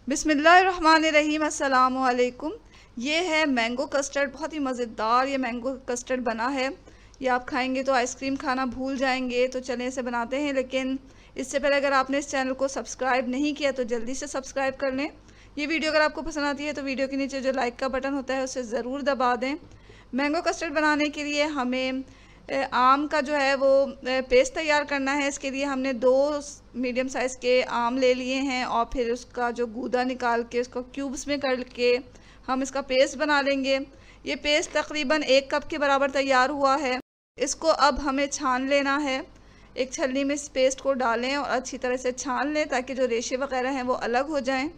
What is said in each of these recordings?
बिस्मिल्लाहिर्रहमानिर्रहीम, अस्सलाम वालेकुम। ये है मैंगो कस्टर्ड, बहुत ही मज़ेदार ये मैंगो कस्टर्ड बना है। ये आप खाएंगे तो आइसक्रीम खाना भूल जाएंगे। तो चलें इसे बनाते हैं, लेकिन इससे पहले अगर आपने इस चैनल को सब्सक्राइब नहीं किया तो जल्दी से सब्सक्राइब कर लें। ये वीडियो अगर आपको पसंद आती है तो वीडियो के नीचे जो लाइक का बटन होता है उसे ज़रूर दबा दें। मैंगो कस्टर्ड बनाने के लिए हमें आम का जो है वो पेस्ट तैयार करना है। इसके लिए हमने 2 मीडियम साइज़ के आम ले लिए हैं और फिर उसका जो गूदा निकाल के उसको क्यूब्स में करके हम इसका पेस्ट बना लेंगे। ये पेस्ट तकरीबन 1 कप के बराबर तैयार हुआ है। इसको अब हमें छान लेना है। एक छलनी में इस पेस्ट को डालें और अच्छी तरह से छान लें ताकि जो रेशे वगैरह हैं वो अलग हो जाएं।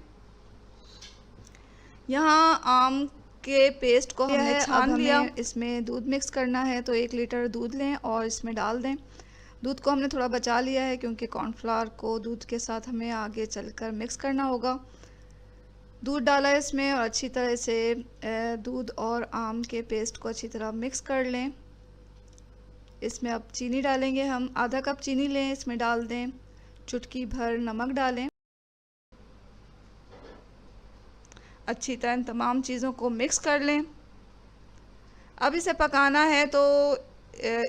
यहाँ आम के पेस्ट को हमने छान लिया। इसमें दूध मिक्स करना है, तो 1 लीटर दूध लें और इसमें डाल दें। दूध को हमने थोड़ा बचा लिया है क्योंकि कॉर्नफ्लावर को दूध के साथ हमें आगे चलकर मिक्स करना होगा। दूध डाला है इसमें और अच्छी तरह से दूध और आम के पेस्ट को अच्छी तरह मिक्स कर लें। इसमें अब चीनी डालेंगे हम। आधा कप चीनी लें, इसमें डाल दें। चुटकी भर नमक डालें। अच्छी तरह तमाम चीज़ों को मिक्स कर लें। अब इसे पकाना है, तो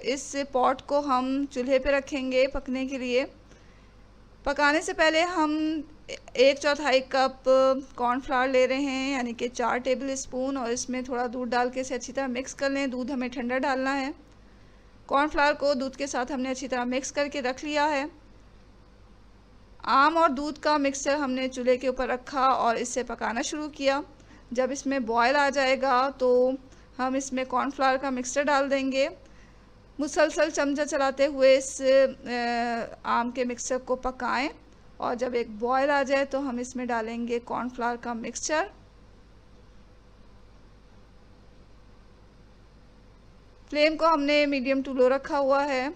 इस पॉट को हम चूल्हे पे रखेंगे पकने के लिए। पकाने से पहले हम 1/4 कप कॉर्नफ्लावर ले रहे हैं, यानी कि 4 टेबल स्पून, और इसमें थोड़ा दूध डाल के इसे अच्छी तरह मिक्स कर लें। दूध हमें ठंडा डालना है। कॉर्नफ्लावर को दूध के साथ हमने अच्छी तरह मिक्स करके रख लिया है। आम और दूध का मिक्सचर हमने चूल्हे के ऊपर रखा और इसे पकाना शुरू किया। जब इसमें बॉयल आ जाएगा तो हम इसमें कॉर्नफ्लावर का मिक्सचर डाल देंगे। मुसलसल चमचा चलाते हुए इस आम के मिक्सचर को पकाएं और जब एक बॉयल आ जाए तो हम इसमें डालेंगे कॉर्नफ्लावर का मिक्सचर। फ्लेम को हमने मीडियम टू लो रखा हुआ है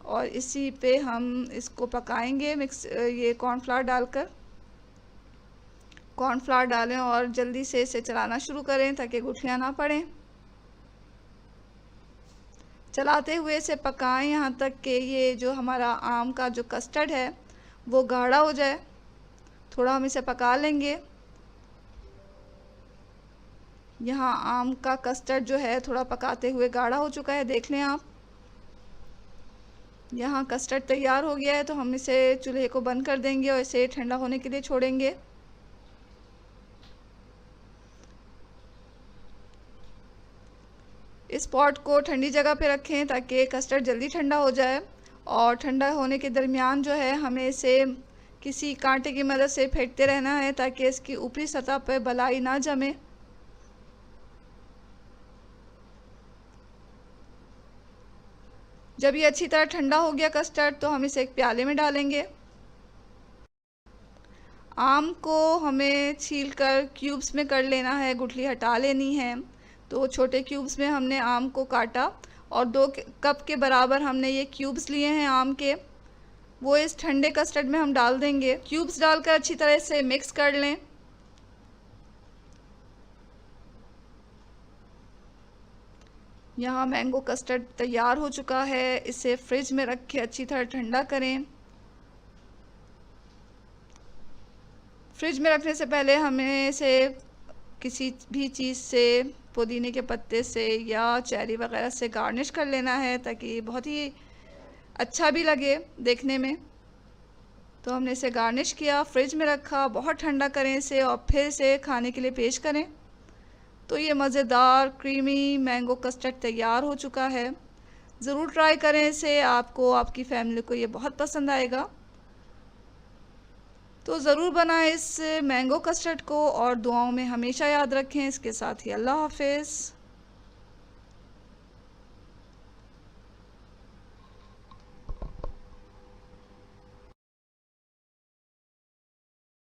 और इसी पे हम इसको पकाएंगे। ये कॉर्नफ्लावर डालकर कॉर्नफ्लावर डालें और जल्दी से इसे चलाना शुरू करें ताकि गुठलियाँ ना पड़ें। चलाते हुए इसे पकाएं यहाँ तक कि ये जो हमारा आम का जो कस्टर्ड है वो गाढ़ा हो जाए। थोड़ा हम इसे पका लेंगे। यहाँ आम का कस्टर्ड जो है थोड़ा पकाते हुए गाढ़ा हो चुका है, देख लें आप। यहाँ कस्टर्ड तैयार हो गया है, तो हम इसे चूल्हे को बंद कर देंगे और इसे ठंडा होने के लिए छोड़ेंगे। इस पॉट को ठंडी जगह पे रखें ताकि कस्टर्ड जल्दी ठंडा हो जाए। और ठंडा होने के दरमियान जो है हमें इसे किसी कांटे की मदद से फेंटते रहना है ताकि इसकी ऊपरी सतह पर बलाई ना जमे। जब ये अच्छी तरह ठंडा हो गया कस्टर्ड, तो हम इसे एक प्याले में डालेंगे। आम को हमें छीलकर क्यूब्स में कर लेना है, गुठली हटा लेनी है। तो छोटे क्यूब्स में हमने आम को काटा और 2 कप के बराबर हमने ये क्यूब्स लिए हैं आम के, वो इस ठंडे कस्टर्ड में हम डाल देंगे। क्यूब्स डालकर अच्छी तरह से मिक्स कर लें। यहाँ मैंगो कस्टर्ड तैयार हो चुका है। इसे फ्रिज में रख के अच्छी तरह ठंडा करें। फ्रिज में रखने से पहले हमें इसे किसी भी चीज़ से, पुदीने के पत्ते से या चेरी वगैरह से गार्निश कर लेना है ताकि बहुत ही अच्छा भी लगे देखने में। तो हमने इसे गार्निश किया, फ्रिज में रखा, बहुत ठंडा करें इसे और फिर इसे खाने के लिए पेश करें। तो ये मज़ेदार क्रीमी मैंगो कस्टर्ड तैयार हो चुका है। ज़रूर ट्राई करें इसे, आपको, आपकी फैमिली को ये बहुत पसंद आएगा। तो ज़रूर बनाएं इस मैंगो कस्टर्ड को और दुआओं में हमेशा याद रखें। इसके साथ ही अल्लाह हाफ़िज़।